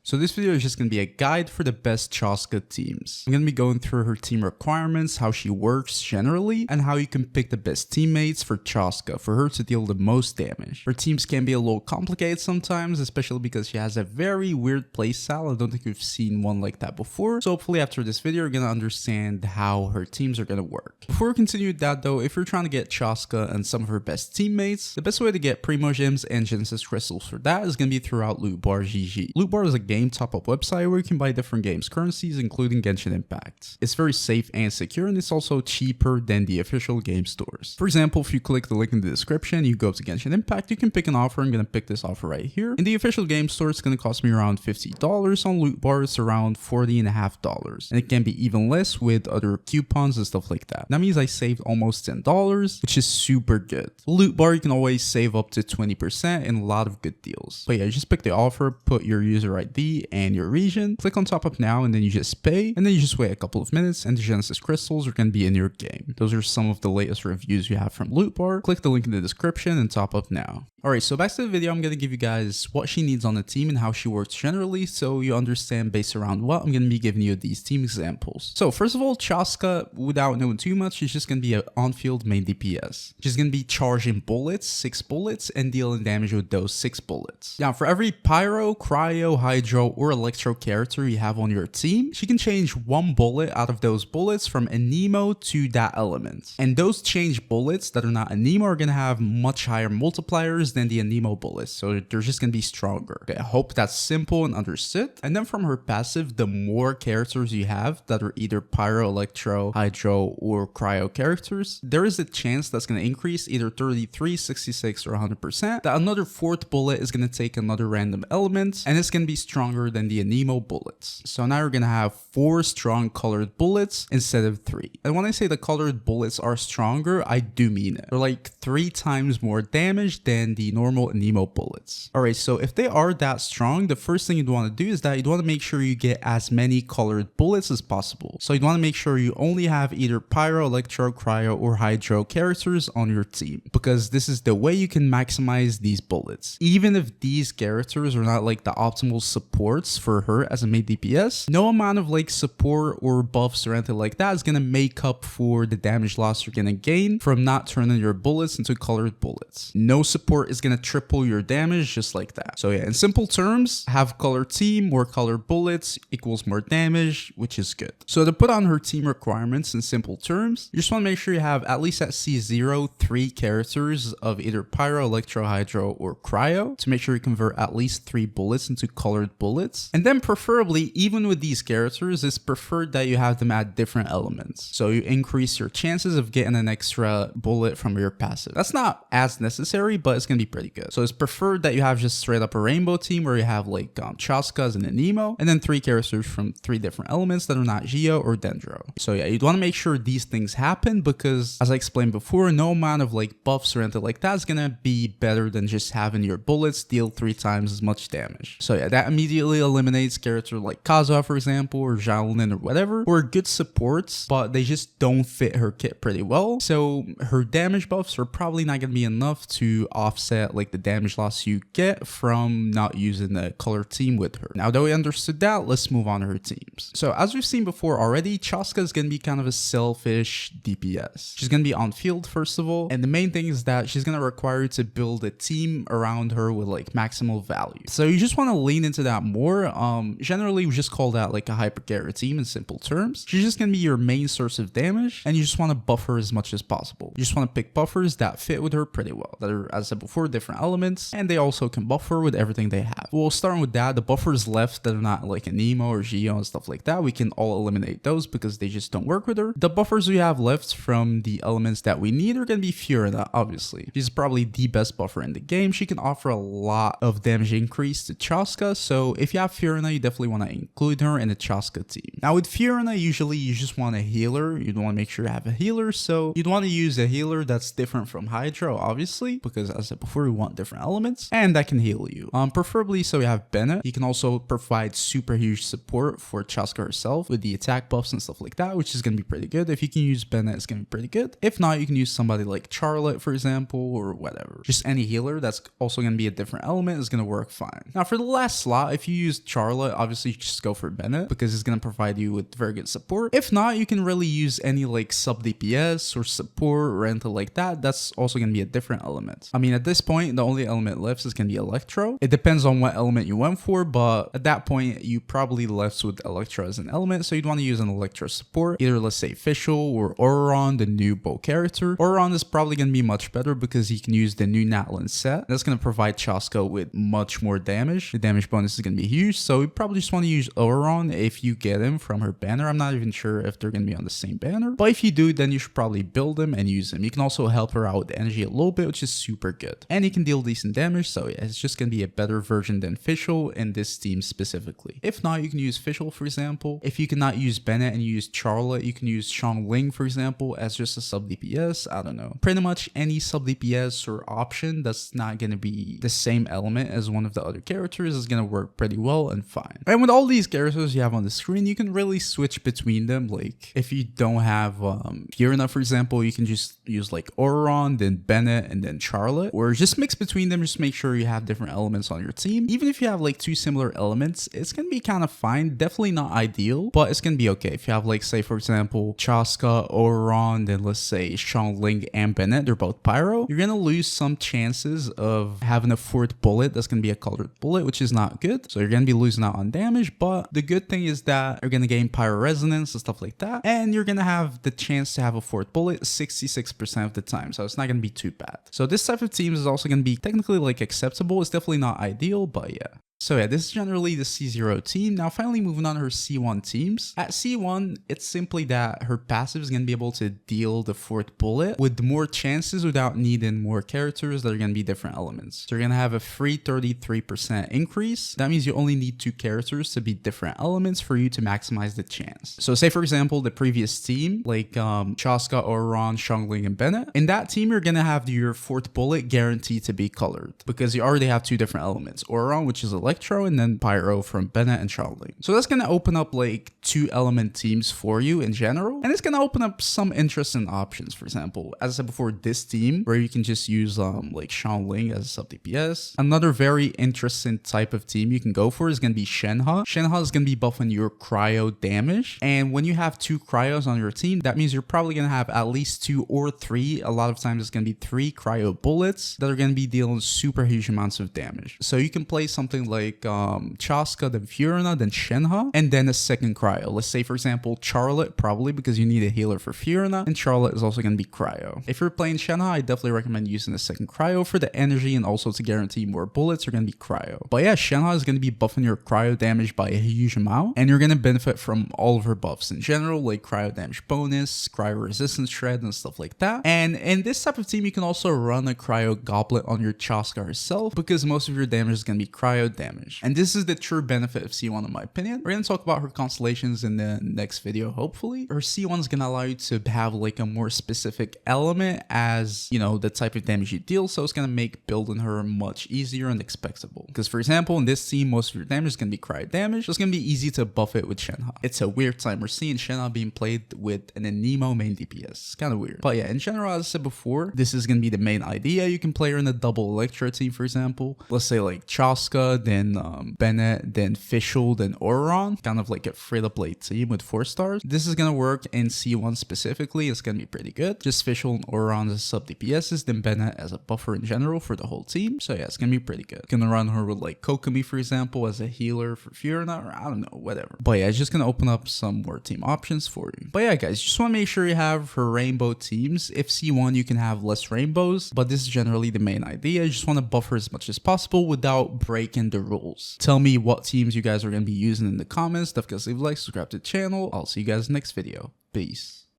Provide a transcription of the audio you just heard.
So this video is just going to be a guide for the best Chasca teams. I'm going to be going through her team requirements, how she works generally, and how you can pick the best teammates for Chasca for her to deal the most damage. Her teams can be a little complicated sometimes, especially because she has a very weird playstyle. I don't think we've seen one like that before. So hopefully after this video, you're going to understand how her teams are going to work. Before we continue with that though, if you're trying to get Chasca and some of her best teammates, the best way to get Primo Gems and Genesis Crystals for that is going to be throughout Lootbar GG. Lootbar is a game top-up website where you can buy different games currencies, including Genshin Impact. It's very safe and secure, and it's also cheaper than the official game stores. For example, if you click the link in the description, you go to Genshin Impact, you can pick an offer. I'm going to pick this offer right here. In the official game store, it's going to cost me around $50. On Lootbar, it's around $40.50. And it can be even less with other coupons and stuff like that. That means I saved almost $10, which is super good. Lootbar, you can always save up to 20% in a lot of good deals. But yeah, just pick the offer, put your user ID and your region, click on top up now, and then you just pay, and then you just wait a couple of minutes and the Genesis Crystals are going to be in your game. Those are some of the latest reviews you have from Lootbar. Click the link in the description and top up now. Alright, so back to the video, I'm going to give you guys what she needs on the team and how she works generally, so you understand based around what I'm going to be giving you these team examples. So first of all, Chasca, without knowing too much, she's just going to be an on-field main DPS. She's going to be charging bullets, 6 bullets, and dealing damage with those 6 bullets. Now, for every Pyro, Cryo, Hydro, or Electro character you have on your team, she can change 1 bullet out of those bullets from a Nemo to that element. And those changed bullets that are not a Nemo are going to have much higher multipliers than the Anemo bullets, so they're just going to be stronger. Okay, I hope that's simple and understood. And then from her passive, the more characters you have that are either Pyro, Electro, Hydro, or Cryo characters, there is a chance that's going to increase either 33, 66, or 100%, that another 4th bullet is going to take another random element, and it's going to be stronger than the Anemo bullets. So now you're going to have 4 strong colored bullets instead of 3. And when I say the colored bullets are stronger, I do mean it. They're like 3 times more damage than the normal Nemo bullets. Alright, so if they are that strong, the first thing you'd want to do is that you'd want to make sure you get as many colored bullets as possible. So you'd want to make sure you only have either Pyro, Electro, Cryo, or Hydro characters on your team, because this is the way you can maximize these bullets. Even if these characters are not like the optimal supports for her as a main DPS, no amount of like support or buffs or anything like that is going to make up for the damage loss you're going to gain from not turning your bullets into colored bullets. No support is going to triple your damage just like that. So yeah, in simple terms, have colored team, more colored bullets equals more damage, which is good. So to put on her team requirements in simple terms, you just want to make sure you have at least at C0 3 characters of either Pyro, Electro, Hydro, or Cryo to make sure you convert at least 3 bullets into colored bullets. And then preferably, even with these characters, it's preferred that you have them at different elements, so you increase your chances of getting an extra bullet from your passive. That's not as necessary, but it's gonna be pretty good. So it's preferred that you have just straight up a rainbow team where you have like Chascas and an Nemo, and then 3 characters from 3 different elements that are not Geo or Dendro. So yeah, you'd want to make sure these things happen, because as I explained before, no amount of like buffs or anything like that is gonna be better than just having your bullets deal 3 times as much damage. So yeah, that immediately eliminates characters like Kaza, for example, or Xiaolin or whatever, who are good supports, but they just don't fit her kit pretty well. So her damage buffs are probably not gonna be enough to offset like the damage loss you get from not using the color team with her. Now that we understood that, let's move on to her teams. So as we've seen before already, Chasca is going to be kind of a selfish DPS. She's going to be on field first of all, and the main thing is that she's going to require you to build a team around her with like maximal value. So you just want to lean into that more. Generally we just call that like a hypercarry team in simple terms. She's just going to be your main source of damage, and you just want to buff her as much as possible. You just want to pick buffers that fit with her pretty well, that are, as I said before, different elements, and they also can buffer with everything they have. Well, starting with that, the buffers left that are not like a Nemo or Geo and stuff like that, we can all eliminate those because they just don't work with her. The buffers we have left from the elements that we need are going to be Fiorina, obviously. She's probably the best buffer in the game. She can offer a lot of damage increase to Chasca, so if you have Fiorina, you definitely want to include her in the Chasca team. Now with Fiorina, usually you just want a healer. You'd want to make sure you have a healer, so you'd want to use a healer that's different from Hydro, obviously, because as I said before, we want different elements, and that can heal you. Preferably so you have Bennett. He can also provide super huge support for Chasca herself with the attack buffs and stuff like that, which is going to be pretty good. If you can use Bennett, it's going to be pretty good. If not, you can use somebody like Charlotte, for example, or whatever. Just any healer that's also going to be a different element is going to work fine. Now for the last slot, if you use Charlotte, obviously just go for Bennett because it's going to provide you with very good support. If not, you can really use any like sub DPS or support or anything like that. That's also going to be a different element. I mean, at this point, the only element left is going to be Electro. It depends on what element you went for, but at that point, you probably left with Electro as an element, so you'd want to use an Electro support, either let's say Fischl or Auron, the new bow character. Auron is probably going to be much better because you can use the new Natlin set. That's going to provide Chasca with much more damage. The damage bonus is going to be huge, so you probably just want to use Auron if you get him from her banner. I'm not even sure if they're going to be on the same banner, but if you do, then you should probably build him and use him. You can also help her out with energy a little bit, which is super good, and he can deal decent damage, so yeah, it's just going to be a better version than Fischl in this team specifically. If not, you can use Fischl, for example. If you cannot use Bennett and you use Charlotte, you can use Xiangling, for example, as just a sub DPS. I don't know. Pretty much any sub DPS or option that's not going to be the same element as one of the other characters is going to work pretty well and fine. And with all these characters you have on the screen, you can really switch between them. Like if you don't have Fiorina, for example, you can just use like Auron, then Bennett, and then Charlotte, or just mix between them. Just make sure you have different elements on your team. Even if you have like two similar elements, it's going to be kind of fine. Definitely not ideal, but it's going to be okay. If you have like, say for example, Chasca, Auron, then let's say Xiangling and Bennett, they're both pyro, you're going to lose some chances of having a fourth bullet that's going to be a colored bullet, which is not good. So you're going to be losing out on damage, but the good thing is that you're going to gain pyro resonance and stuff like that, and you're going to have the chance to have a fourth bullet 66% of the time, so it's not going to be too bad. So this type of teams is also going to be technically like acceptable. It's definitely not ideal, but yeah. So yeah, this is generally the C0 team. Now finally moving on to her C1 teams. At C1, it's simply that her passive is going to be able to deal the fourth bullet with more chances without needing more characters that are going to be different elements. So you're going to have a free 33% increase. That means you only need 2 characters to be different elements for you to maximize the chance. So say for example, the previous team, like Chasca, Auron, Xiangling, and Bennett. In that team, you're going to have your fourth bullet guaranteed to be colored because you already have 2 different elements. Auron, which is Electro, and then Pyro from Bennett and Xiangling. So that's going to open up like 2 element teams for you in general, and it's going to open up some interesting options. For example, as I said before, this team where you can just use like Xiangling as a sub DPS. Another very interesting type of team you can go for is going to be Shenhe. Shenhe is going to be buffing your cryo damage, and when you have 2 cryos on your team, that means you're probably going to have at least 2 or 3. A lot of times it's going to be 3 cryo bullets that are going to be dealing super huge amounts of damage. So you can play something like Chasca, then Fiorina, then Shenhe, and then a second cryo. Let's say for example Charlotte, probably because you need a healer for Fiorina, and Charlotte is also going to be cryo. If you're playing Shenhe, I definitely recommend using a second cryo for the energy and also to guarantee more bullets are going to be cryo. But yeah, Shenhe is going to be buffing your cryo damage by a huge amount, and you're going to benefit from all of her buffs in general, like cryo damage bonus, cryo resistance shred, and stuff like that. And in this type of team, you can also run a cryo goblet on your Chasca herself because most of your damage is going to be cryo damage. And this is the true benefit of C1 in my opinion. We're going to talk about her constellations in the next video, hopefully. Her C1 is going to allow you to have like a more specific element as, you know, the type of damage you deal. So it's going to make building her much easier and expectable. Because for example, in this team, most of your damage is going to be cryo damage. So it's going to be easy to buff it with Shenhe. It's a weird time. We're seeing Shenhe being played with an Anemo main DPS. It's kind of weird. But yeah, in general, as I said before, this is going to be the main idea. You can play her in a double Electro team, for example. Let's say like Chasca, then Bennett, then Fischl, then Auron, kind of like a free-to-play team with 4 stars. This is gonna work in C1 specifically. It's gonna be pretty good. Just Fischl and Auron as sub DPSs, then Bennett as a buffer in general for the whole team. So yeah, it's gonna be pretty good. Gonna run her with like Kokomi, for example, as a healer for Fiorina, or I don't know, whatever. But yeah, it's just gonna open up some more team options for you. But yeah, guys, just want to make sure you have her rainbow teams. If C1, you can have less rainbows, but this is generally the main idea. You just want to buffer as much as possible without breaking the rules. Tell me what teams you guys are going to be using in the comments. Don't forget to leave a like, subscribe to the channel. I'll see you guys next video. Peace.